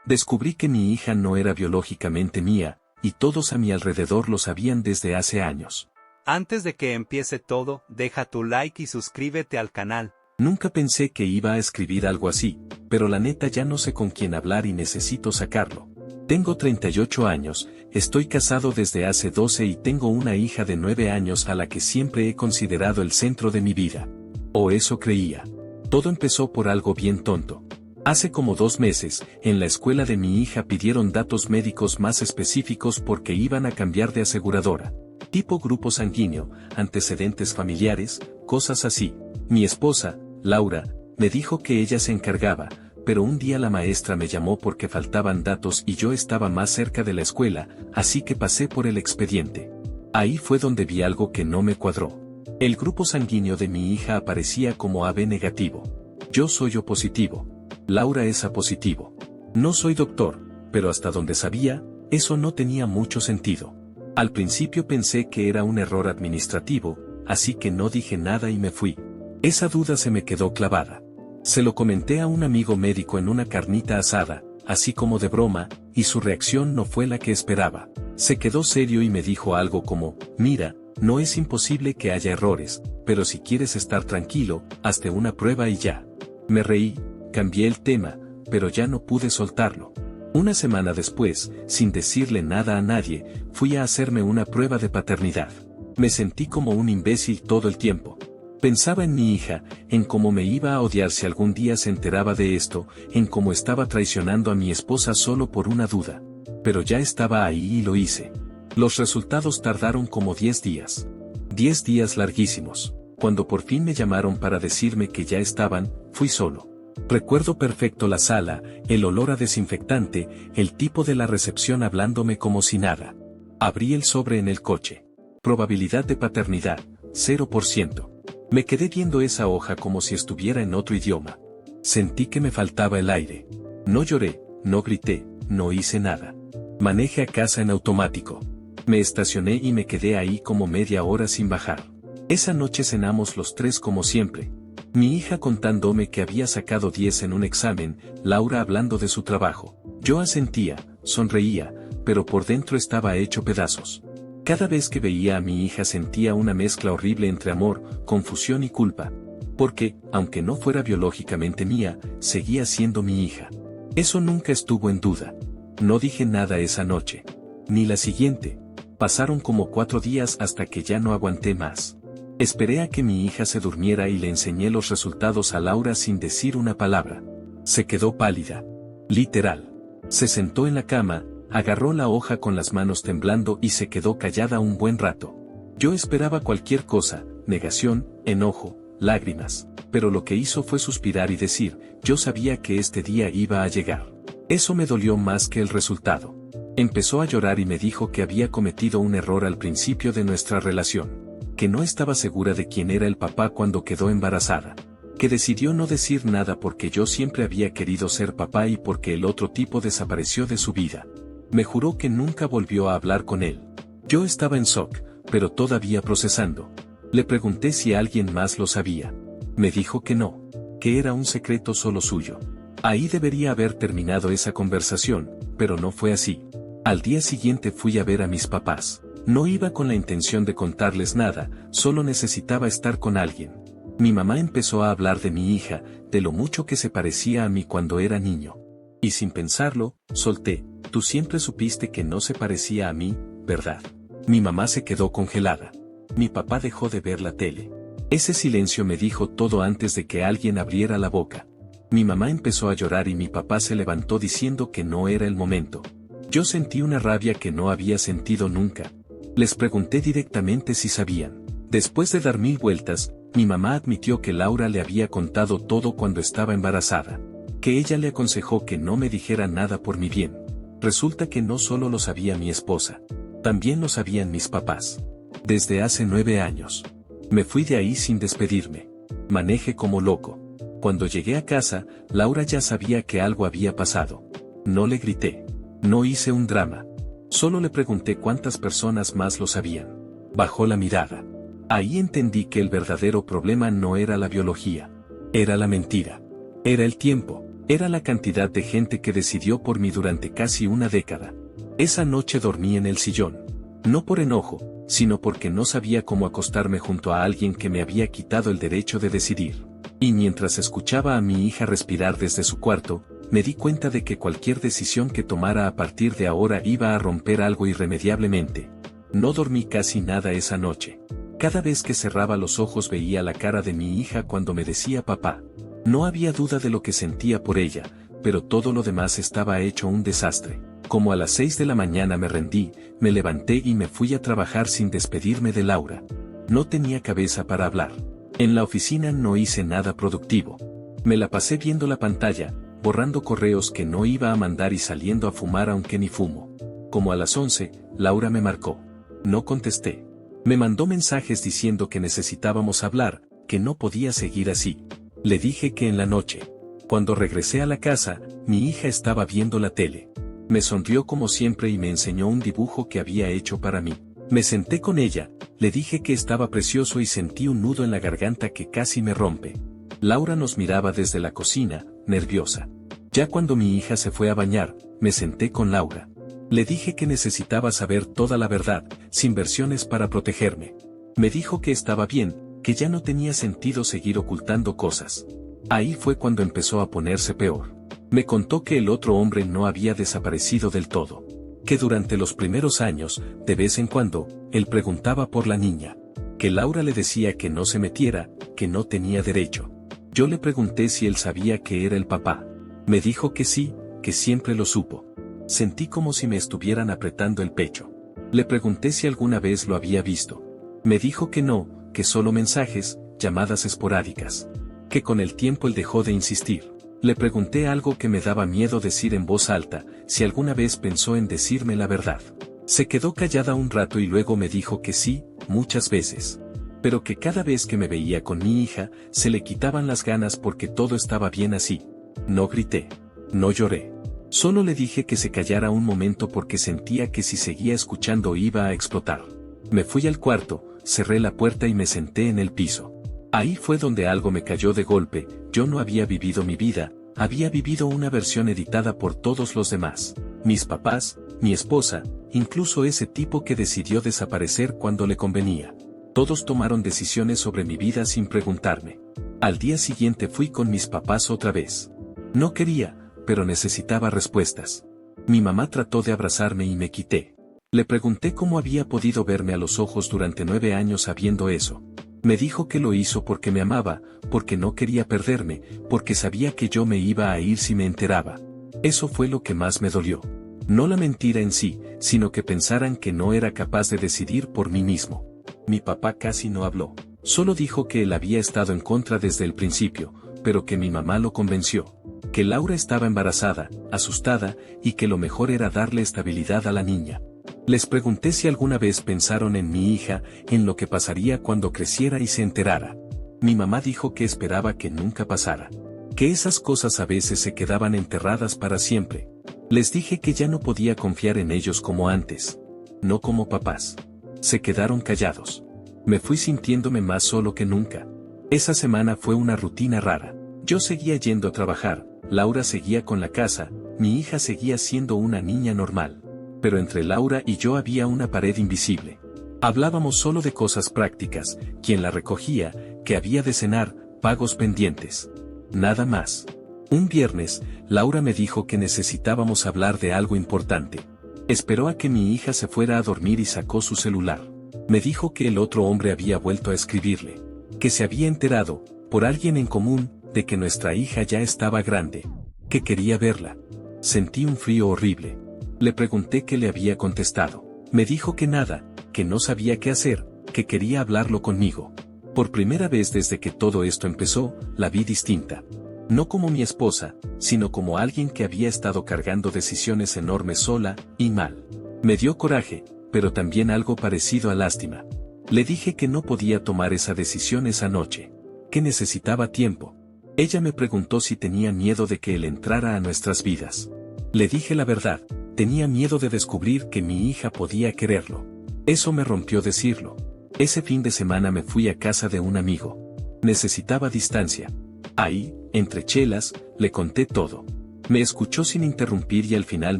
Descubrí que mi hija no era biológicamente mía, y todos a mi alrededor lo sabían desde hace años. Antes de que empiece todo, deja tu like y suscríbete al canal. Nunca pensé que iba a escribir algo así, pero la neta ya no sé con quién hablar y necesito sacarlo. Tengo 38 años, estoy casado desde hace 12 y tengo una hija de 9 años a la que siempre he considerado el centro de mi vida. O eso creía. Todo empezó por algo bien tonto. Hace como 2 meses, en la escuela de mi hija pidieron datos médicos más específicos porque iban a cambiar de aseguradora. Tipo grupo sanguíneo, antecedentes familiares, cosas así. Mi esposa, Laura, me dijo que ella se encargaba, pero un día la maestra me llamó porque faltaban datos y yo estaba más cerca de la escuela, así que pasé por el expediente. Ahí fue donde vi algo que no me cuadró. El grupo sanguíneo de mi hija aparecía como AB negativo. Yo soy O positivo. Laura es A positivo. No soy doctor, pero hasta donde sabía, eso no tenía mucho sentido. Al principio pensé que era un error administrativo, así que no dije nada y me fui. Esa duda se me quedó clavada. Se lo comenté a un amigo médico en una carnita asada, así como de broma, y su reacción no fue la que esperaba. Se quedó serio y me dijo algo como, mira, no es imposible que haya errores, pero si quieres estar tranquilo, hazte una prueba y ya. Me reí, cambié el tema, pero ya no pude soltarlo. Una semana después, sin decirle nada a nadie, fui a hacerme una prueba de paternidad. Me sentí como un imbécil todo el tiempo. Pensaba en mi hija, en cómo me iba a odiar si algún día se enteraba de esto, en cómo estaba traicionando a mi esposa solo por una duda. Pero ya estaba ahí y lo hice. Los resultados tardaron como 10 días. 10 días larguísimos. Cuando por fin me llamaron para decirme que ya estaban, fui solo. Recuerdo perfecto la sala, el olor a desinfectante, el tipo de la recepción hablándome como si nada. Abrí el sobre en el coche. Probabilidad de paternidad, 0%. Me quedé viendo esa hoja como si estuviera en otro idioma. Sentí que me faltaba el aire. No lloré, no grité, no hice nada. Manejé a casa en automático. Me estacioné y me quedé ahí como media hora sin bajar. Esa noche cenamos los tres como siempre. Mi hija contándome que había sacado 10 en un examen, Laura hablando de su trabajo. Yo asentía, sonreía, pero por dentro estaba hecho pedazos. Cada vez que veía a mi hija sentía una mezcla horrible entre amor, confusión y culpa. Porque, aunque no fuera biológicamente mía, seguía siendo mi hija. Eso nunca estuvo en duda. No dije nada esa noche. Ni la siguiente. Pasaron como 4 días hasta que ya no aguanté más. Esperé a que mi hija se durmiera y le enseñé los resultados a Laura sin decir una palabra. Se quedó pálida. Literal. Se sentó en la cama, agarró la hoja con las manos temblando y se quedó callada un buen rato. Yo esperaba cualquier cosa, negación, enojo, lágrimas, pero lo que hizo fue suspirar y decir, yo sabía que este día iba a llegar. Eso me dolió más que el resultado. Empezó a llorar y me dijo que había cometido un error al principio de nuestra relación, que no estaba segura de quién era el papá cuando quedó embarazada, que decidió no decir nada porque yo siempre había querido ser papá y porque el otro tipo desapareció de su vida. Me juró que nunca volvió a hablar con él. Yo estaba en shock, pero todavía procesando. Le pregunté si alguien más lo sabía. Me dijo que no, que era un secreto solo suyo. Ahí debería haber terminado esa conversación, pero no fue así. Al día siguiente fui a ver a mis papás. No iba con la intención de contarles nada, solo necesitaba estar con alguien. Mi mamá empezó a hablar de mi hija, de lo mucho que se parecía a mí cuando era niño. Y sin pensarlo, solté, tú siempre supiste que no se parecía a mí, ¿verdad? Mi mamá se quedó congelada. Mi papá dejó de ver la tele. Ese silencio me dijo todo antes de que alguien abriera la boca. Mi mamá empezó a llorar y mi papá se levantó diciendo que no era el momento. Yo sentí una rabia que no había sentido nunca. Les pregunté directamente si sabían. Después de dar 1000 vueltas, mi mamá admitió que Laura le había contado todo cuando estaba embarazada. Que ella le aconsejó que no me dijera nada por mi bien. Resulta que no solo lo sabía mi esposa. También lo sabían mis papás. Desde hace 9 años. Me fui de ahí sin despedirme. Manejé como loco. Cuando llegué a casa, Laura ya sabía que algo había pasado. No le grité. No hice un drama. Solo le pregunté cuántas personas más lo sabían. Bajó la mirada. Ahí entendí que el verdadero problema no era la biología. Era la mentira. Era el tiempo. Era la cantidad de gente que decidió por mí durante casi una década. Esa noche dormí en el sillón. No por enojo, sino porque no sabía cómo acostarme junto a alguien que me había quitado el derecho de decidir. Y mientras escuchaba a mi hija respirar desde su cuarto, me di cuenta de que cualquier decisión que tomara a partir de ahora iba a romper algo irremediablemente. No dormí casi nada esa noche. Cada vez que cerraba los ojos veía la cara de mi hija cuando me decía papá. No había duda de lo que sentía por ella, pero todo lo demás estaba hecho un desastre. Como a las 6 de la mañana me rendí, me levanté y me fui a trabajar sin despedirme de Laura. No tenía cabeza para hablar. En la oficina no hice nada productivo. Me la pasé viendo la pantalla, borrando correos que no iba a mandar y saliendo a fumar aunque ni fumo. Como a las 11, Laura me marcó. No contesté. Me mandó mensajes diciendo que necesitábamos hablar, que no podía seguir así. Le dije que en la noche. Cuando regresé a la casa, mi hija estaba viendo la tele. Me sonrió como siempre y me enseñó un dibujo que había hecho para mí. Me senté con ella, le dije que estaba precioso y sentí un nudo en la garganta que casi me rompe. Laura nos miraba desde la cocina, nerviosa. Ya cuando mi hija se fue a bañar, me senté con Laura. Le dije que necesitaba saber toda la verdad, sin versiones para protegerme. Me dijo que estaba bien, que ya no tenía sentido seguir ocultando cosas. Ahí fue cuando empezó a ponerse peor. Me contó que el otro hombre no había desaparecido del todo. Que durante los primeros años, de vez en cuando, él preguntaba por la niña. Que Laura le decía que no se metiera, que no tenía derecho. Yo le pregunté si él sabía que era el papá. Me dijo que sí, que siempre lo supo. Sentí como si me estuvieran apretando el pecho. Le pregunté si alguna vez lo había visto. Me dijo que no, que solo mensajes, llamadas esporádicas. Que con el tiempo él dejó de insistir. Le pregunté algo que me daba miedo decir en voz alta, si alguna vez pensó en decirme la verdad. Se quedó callada un rato y luego me dijo que sí, muchas veces. Pero que cada vez que me veía con mi hija, se le quitaban las ganas porque todo estaba bien así. No grité. No lloré. Solo le dije que se callara un momento porque sentía que si seguía escuchando iba a explotar. Me fui al cuarto, cerré la puerta y me senté en el piso. Ahí fue donde algo me cayó de golpe. Yo no había vivido mi vida, había vivido una versión editada por todos los demás. Mis papás, mi esposa, incluso ese tipo que decidió desaparecer cuando le convenía. Todos tomaron decisiones sobre mi vida sin preguntarme. Al día siguiente fui con mis papás otra vez. No quería, pero necesitaba respuestas. Mi mamá trató de abrazarme y me quité. Le pregunté cómo había podido verme a los ojos durante 9 años sabiendo eso. Me dijo que lo hizo porque me amaba, porque no quería perderme, porque sabía que yo me iba a ir si me enteraba. Eso fue lo que más me dolió. No la mentira en sí, sino que pensaran que no era capaz de decidir por mí mismo. Mi papá casi no habló. Solo dijo que él había estado en contra desde el principio, pero que mi mamá lo convenció. Que Laura estaba embarazada, asustada, y que lo mejor era darle estabilidad a la niña. Les pregunté si alguna vez pensaron en mi hija, en lo que pasaría cuando creciera y se enterara. Mi mamá dijo que esperaba que nunca pasara. Que esas cosas a veces se quedaban enterradas para siempre. Les dije que ya no podía confiar en ellos como antes. No como papás. Se quedaron callados. Me fui sintiéndome más solo que nunca. Esa semana fue una rutina rara. Yo seguía yendo a trabajar, Laura seguía con la casa, mi hija seguía siendo una niña normal. Pero entre Laura y yo había una pared invisible. Hablábamos solo de cosas prácticas, quién la recogía, que había de cenar, pagos pendientes. Nada más. Un viernes, Laura me dijo que necesitábamos hablar de algo importante. Esperó a que mi hija se fuera a dormir y sacó su celular. Me dijo que el otro hombre había vuelto a escribirle. Que se había enterado, por alguien en común, de que nuestra hija ya estaba grande. Que quería verla. Sentí un frío horrible. Le pregunté qué le había contestado. Me dijo que nada, que no sabía qué hacer, que quería hablarlo conmigo. Por primera vez desde que todo esto empezó, la vi distinta. No como mi esposa, sino como alguien que había estado cargando decisiones enormes sola, y mal. Me dio coraje, pero también algo parecido a lástima. Le dije que no podía tomar esa decisión esa noche. Que necesitaba tiempo. Ella me preguntó si tenía miedo de que él entrara a nuestras vidas. Le dije la verdad, tenía miedo de descubrir que mi hija podía quererlo. Eso me rompió decirlo. Ese fin de semana me fui a casa de un amigo. Necesitaba distancia. Ahí, Entre chelas, le conté todo. Me escuchó sin interrumpir y al final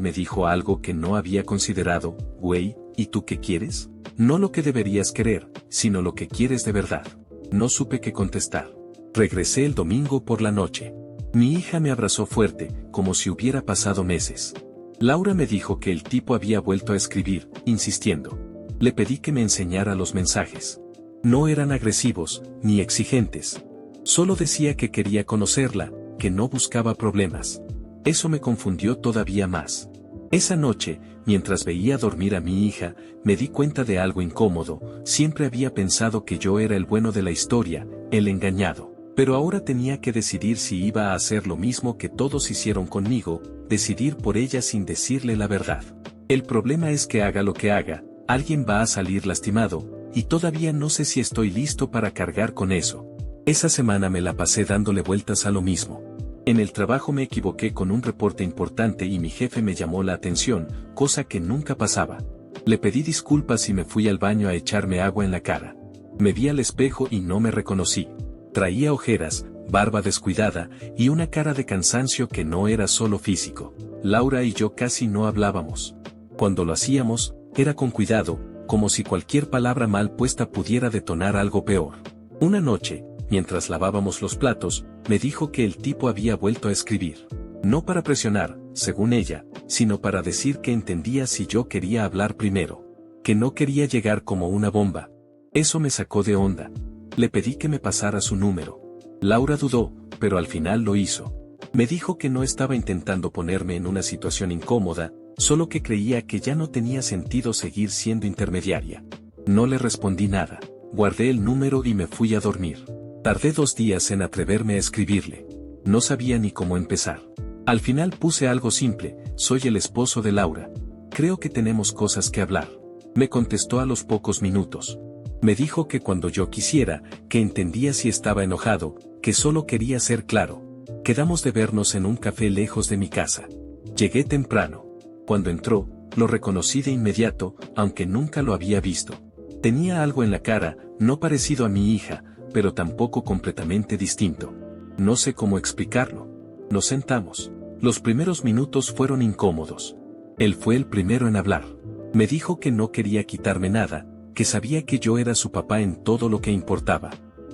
me dijo algo que no había considerado: güey, ¿y tú qué quieres? No lo que deberías querer, sino lo que quieres de verdad. No supe qué contestar. Regresé el domingo por la noche. Mi hija me abrazó fuerte, como si hubiera pasado meses. Laura me dijo que el tipo había vuelto a escribir, insistiendo. Le pedí que me enseñara los mensajes. No eran agresivos, ni exigentes. Solo decía que quería conocerla, que no buscaba problemas. Eso me confundió todavía más. Esa noche, mientras veía dormir a mi hija, me di cuenta de algo incómodo. Siempre había pensado que yo era el bueno de la historia, el engañado. Pero ahora tenía que decidir si iba a hacer lo mismo que todos hicieron conmigo, decidir por ella sin decirle la verdad. El problema es que haga lo que haga, alguien va a salir lastimado, y todavía no sé si estoy listo para cargar con eso. Esa semana me la pasé dándole vueltas a lo mismo. En el trabajo me equivoqué con un reporte importante y mi jefe me llamó la atención, cosa que nunca pasaba. Le pedí disculpas y me fui al baño a echarme agua en la cara. Me vi al espejo y no me reconocí. Traía ojeras, barba descuidada, y una cara de cansancio que no era solo físico. Laura y yo casi no hablábamos. Cuando lo hacíamos, era con cuidado, como si cualquier palabra mal puesta pudiera detonar algo peor. Una noche, mientras lavábamos los platos, me dijo que el tipo había vuelto a escribir. No para presionar, según ella, sino para decir que entendía si yo quería hablar primero. Que no quería llegar como una bomba. Eso me sacó de onda. Le pedí que me pasara su número. Laura dudó, pero al final lo hizo. Me dijo que no estaba intentando ponerme en una situación incómoda, solo que creía que ya no tenía sentido seguir siendo intermediaria. No le respondí nada. Guardé el número y me fui a dormir. Tardé 2 días en atreverme a escribirle. No sabía ni cómo empezar. Al final puse algo simple: soy el esposo de Laura. Creo que tenemos cosas que hablar. Me contestó a los pocos minutos. Me dijo que cuando yo quisiera, que entendía si estaba enojado, que solo quería ser claro. Quedamos de vernos en un café lejos de mi casa. Llegué temprano. Cuando entró, lo reconocí de inmediato, aunque nunca lo había visto. Tenía algo en la cara, no parecido a mi hija, pero tampoco completamente distinto. No sé cómo explicarlo. Nos sentamos. Los primeros minutos fueron incómodos. Él fue el primero en hablar. Me dijo que no quería quitarme nada, que sabía que yo era su papá en todo lo que importaba,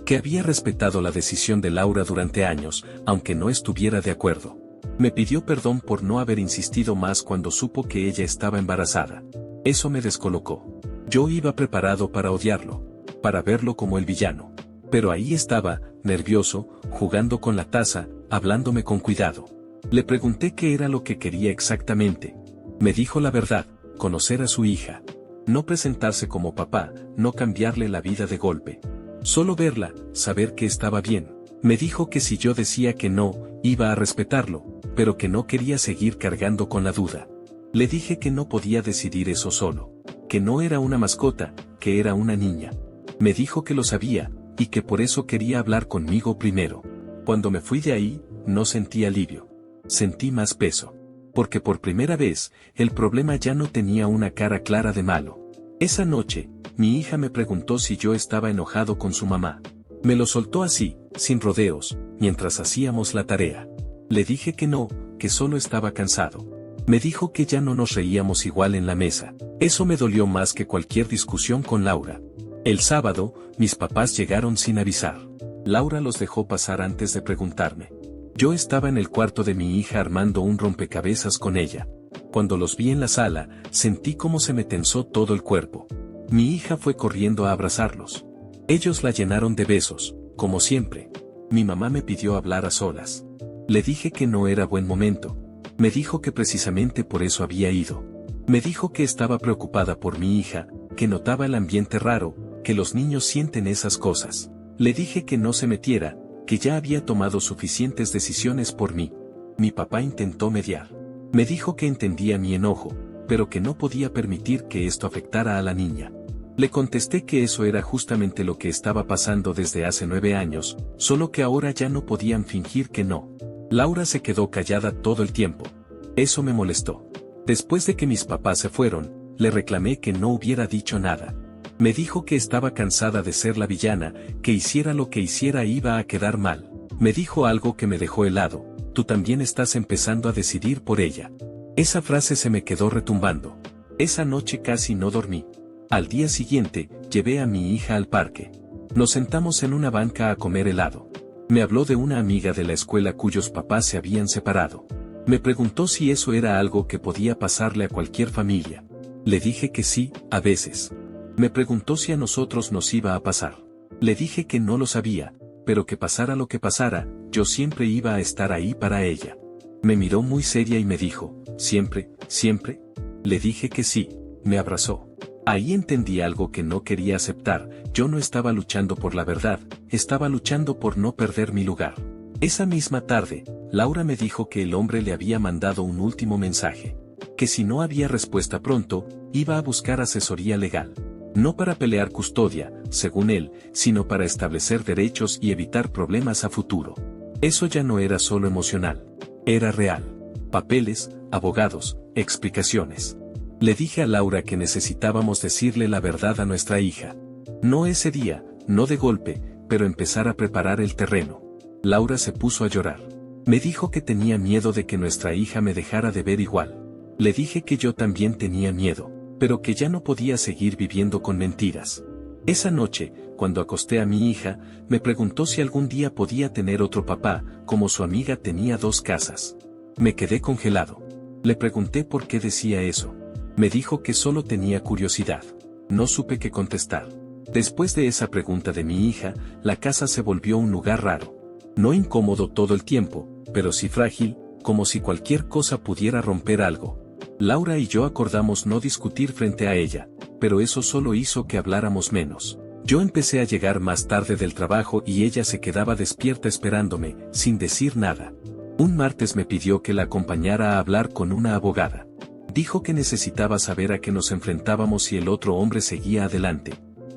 que había respetado la decisión de Laura durante años, aunque no estuviera de acuerdo. Me pidió perdón por no haber insistido más cuando supo que ella estaba embarazada. Eso me descolocó. Yo iba preparado para odiarlo, para verlo como el villano. Pero ahí estaba, nervioso, jugando con la taza, hablándome con cuidado. Le pregunté qué era lo que quería exactamente. Me dijo la verdad: conocer a su hija. No presentarse como papá, no cambiarle la vida de golpe. Solo verla, saber que estaba bien. Me dijo que si yo decía que no, iba a respetarlo, pero que no quería seguir cargando con la duda. Le dije que no podía decidir eso solo. Que no era una mascota, que era una niña. Me dijo que lo sabía, y que por eso quería hablar conmigo primero. Cuando me fui de ahí, no sentí alivio. Sentí más peso. Porque por primera vez, el problema ya no tenía una cara clara de malo. Esa noche, mi hija me preguntó si yo estaba enojado con su mamá. Me lo soltó así, sin rodeos, mientras hacíamos la tarea. Le dije que no, que solo estaba cansado. Me dijo que ya no nos reíamos igual en la mesa. Eso me dolió más que cualquier discusión con Laura. El sábado, mis papás llegaron sin avisar. Laura los dejó pasar antes de preguntarme. Yo estaba en el cuarto de mi hija armando un rompecabezas con ella. Cuando los vi en la sala, sentí cómo se me tensó todo el cuerpo. Mi hija fue corriendo a abrazarlos. Ellos la llenaron de besos, como siempre. Mi mamá me pidió hablar a solas. Le dije que no era buen momento. Me dijo que precisamente por eso había ido. Me dijo que estaba preocupada por mi hija, que notaba el ambiente raro, que los niños sienten esas cosas. Le dije que no se metiera, que ya había tomado suficientes decisiones por mí. Mi papá intentó mediar. Me dijo que entendía mi enojo, pero que no podía permitir que esto afectara a la niña. Le contesté que eso era justamente lo que estaba pasando desde hace 9 años, solo que ahora ya no podían fingir que no. Laura se quedó callada todo el tiempo. Eso me molestó. Después de que mis papás se fueron, le reclamé que no hubiera dicho nada. Me dijo que estaba cansada de ser la villana, que hiciera lo que hiciera iba a quedar mal. Me dijo algo que me dejó helado: tú también estás empezando a decidir por ella. Esa frase se me quedó retumbando. Esa noche casi no dormí. Al día siguiente, llevé a mi hija al parque. Nos sentamos en una banca a comer helado. Me habló de una amiga de la escuela cuyos papás se habían separado. Me preguntó si eso era algo que podía pasarle a cualquier familia. Le dije que sí, a veces. Me preguntó si a nosotros nos iba a pasar. Le dije que no lo sabía, pero que pasara lo que pasara, yo siempre iba a estar ahí para ella. Me miró muy seria y me dijo: ¿siempre, siempre? Le dije que sí. Me abrazó. Ahí entendí algo que no quería aceptar: yo no estaba luchando por la verdad, estaba luchando por no perder mi lugar. Esa misma tarde, Laura me dijo que el hombre le había mandado un último mensaje. Que si no había respuesta pronto, iba a buscar asesoría legal. No para pelear custodia, según él, sino para establecer derechos y evitar problemas a futuro. Eso ya no era solo emocional. Era real. Papeles, abogados, explicaciones. Le dije a Laura que necesitábamos decirle la verdad a nuestra hija. No ese día, no de golpe, pero empezar a preparar el terreno. Laura se puso a llorar. Me dijo que tenía miedo de que nuestra hija me dejara de ver igual. Le dije que yo también tenía miedo, pero que ya no podía seguir viviendo con mentiras. Esa noche, cuando acosté a mi hija, me preguntó si algún día podía tener otro papá, como su amiga tenía 2 casas. Me quedé congelado. Le pregunté por qué decía eso. Me dijo que solo tenía curiosidad. No supe qué contestar. Después de esa pregunta de mi hija, la casa se volvió un lugar raro. No incómodo todo el tiempo, pero sí frágil, como si cualquier cosa pudiera romper algo. Laura y yo acordamos no discutir frente a ella, pero eso solo hizo que habláramos menos. Yo empecé a llegar más tarde del trabajo y ella se quedaba despierta esperándome, sin decir nada. Un martes me pidió que la acompañara a hablar con una abogada. Dijo que necesitaba saber a qué nos enfrentábamos si el otro hombre seguía adelante.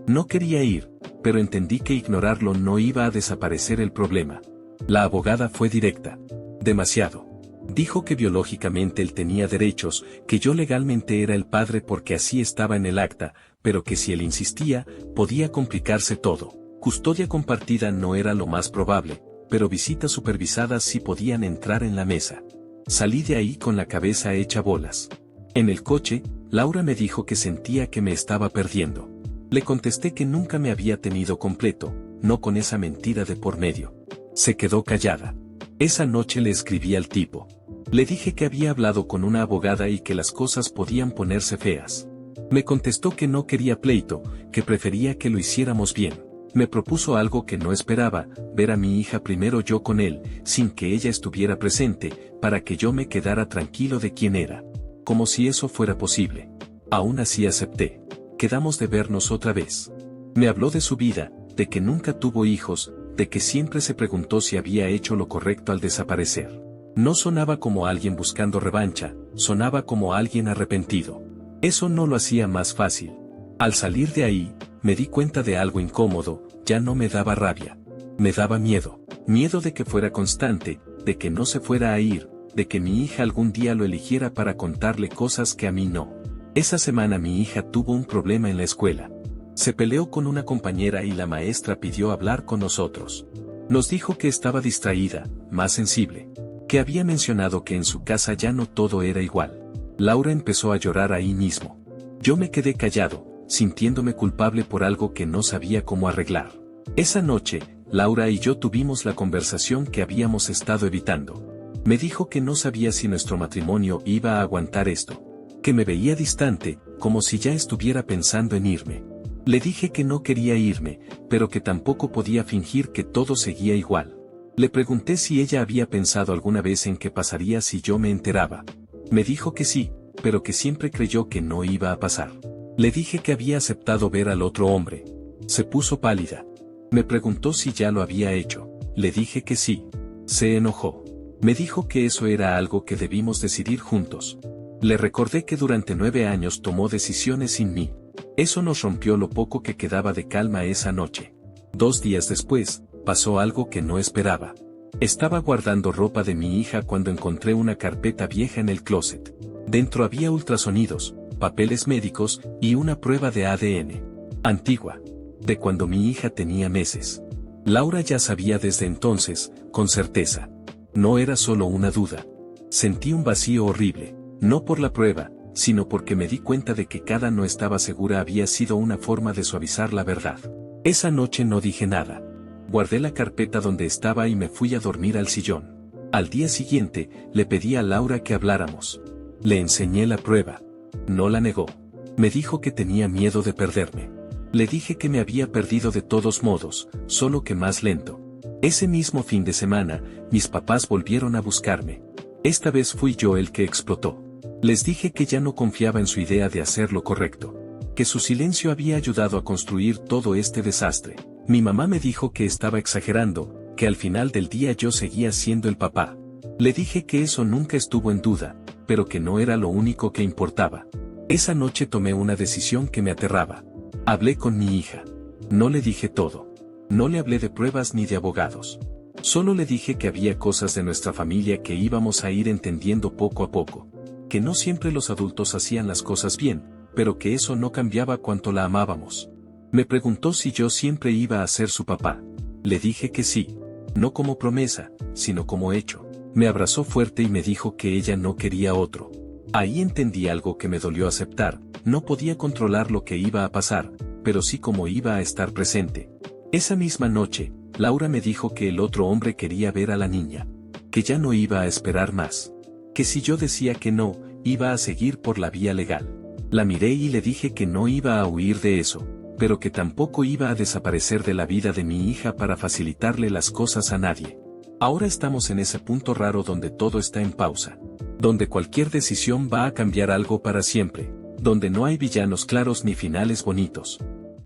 No quería ir, pero entendí que ignorarlo no iba a desaparecer el problema. La abogada fue directa. Demasiado. Dijo que biológicamente él tenía derechos, que yo legalmente era el padre porque así estaba en el acta, pero que si él insistía, podía complicarse todo. Custodia compartida no era lo más probable, pero visitas supervisadas sí podían entrar en la mesa. Salí de ahí con la cabeza hecha bolas. En el coche, Laura me dijo que sentía que me estaba perdiendo. Le contesté que nunca me había tenido completo, no con esa mentira de por medio. Se quedó callada. Esa noche le escribí al tipo. Le dije que había hablado con una abogada y que las cosas podían ponerse feas. Me contestó que no quería pleito, que prefería que lo hiciéramos bien. Me propuso algo que no esperaba: ver a mi hija primero yo con él, sin que ella estuviera presente, para que yo me quedara tranquilo de quién era. Como si eso fuera posible. Aún así acepté. Quedamos de vernos otra vez. Me habló de su vida, de que nunca tuvo hijos, de que siempre se preguntó si había hecho lo correcto al desaparecer. No sonaba como alguien buscando revancha, sonaba como alguien arrepentido. Eso no lo hacía más fácil. Al salir de ahí, me di cuenta de algo incómodo: ya no me daba rabia. Me daba miedo. Miedo de que fuera constante, de que no se fuera a ir, de que mi hija algún día lo eligiera para contarle cosas que a mí no. Esa semana mi hija tuvo un problema en la escuela. Se peleó con una compañera y la maestra pidió hablar con nosotros. Nos dijo que estaba distraída, más sensible. Que había mencionado que en su casa ya no todo era igual. Laura empezó a llorar ahí mismo. Yo me quedé callado, sintiéndome culpable por algo que no sabía cómo arreglar. Esa noche, Laura y yo tuvimos la conversación que habíamos estado evitando. Me dijo que no sabía si nuestro matrimonio iba a aguantar esto. Que me veía distante, como si ya estuviera pensando en irme. Le dije que no quería irme, pero que tampoco podía fingir que todo seguía igual. Le pregunté si ella había pensado alguna vez en qué pasaría si yo me enteraba. Me dijo que sí, pero que siempre creyó que no iba a pasar. Le dije que había aceptado ver al otro hombre. Se puso pálida. Me preguntó si ya lo había hecho. Le dije que sí. Se enojó. Me dijo que eso era algo que debimos decidir juntos. Le recordé que durante 9 años tomó decisiones sin mí. Eso nos rompió lo poco que quedaba de calma esa noche. 2 días después, pasó algo que no esperaba. Estaba guardando ropa de mi hija cuando encontré una carpeta vieja en el closet. Dentro había ultrasonidos, papeles médicos y una prueba de ADN. Antigua. De cuando mi hija tenía meses. Laura ya sabía desde entonces, con certeza. No era solo una duda. Sentí un vacío horrible, no por la prueba, sino porque me di cuenta de que cada no estaba segura había sido una forma de suavizar la verdad. Esa noche no dije nada. Guardé la carpeta donde estaba y me fui a dormir al sillón. Al día siguiente, le pedí a Laura que habláramos. Le enseñé la prueba. No la negó. Me dijo que tenía miedo de perderme. Le dije que me había perdido de todos modos, solo que más lento. Ese mismo fin de semana, mis papás volvieron a buscarme. Esta vez fui yo el que explotó. Les dije que ya no confiaba en su idea de hacer lo correcto. Que su silencio había ayudado a construir todo este desastre. Mi mamá me dijo que estaba exagerando, que al final del día yo seguía siendo el papá. Le dije que eso nunca estuvo en duda, pero que no era lo único que importaba. Esa noche tomé una decisión que me aterraba. Hablé con mi hija. No le dije todo. No le hablé de pruebas ni de abogados. Solo le dije que había cosas de nuestra familia que íbamos a ir entendiendo poco a poco. Que no siempre los adultos hacían las cosas bien, pero que eso no cambiaba cuanto la amábamos. Me preguntó si yo siempre iba a ser su papá. Le dije que sí. No como promesa, sino como hecho. Me abrazó fuerte y me dijo que ella no quería otro. Ahí entendí algo que me dolió aceptar. No podía controlar lo que iba a pasar, pero sí cómo iba a estar presente. Esa misma noche, Laura me dijo que el otro hombre quería ver a la niña. Que ya no iba a esperar más. Que si yo decía que no, iba a seguir por la vía legal. La miré y le dije que no iba a huir de eso, pero que tampoco iba a desaparecer de la vida de mi hija para facilitarle las cosas a nadie. Ahora estamos en ese punto raro donde todo está en pausa. Donde cualquier decisión va a cambiar algo para siempre. Donde no hay villanos claros ni finales bonitos.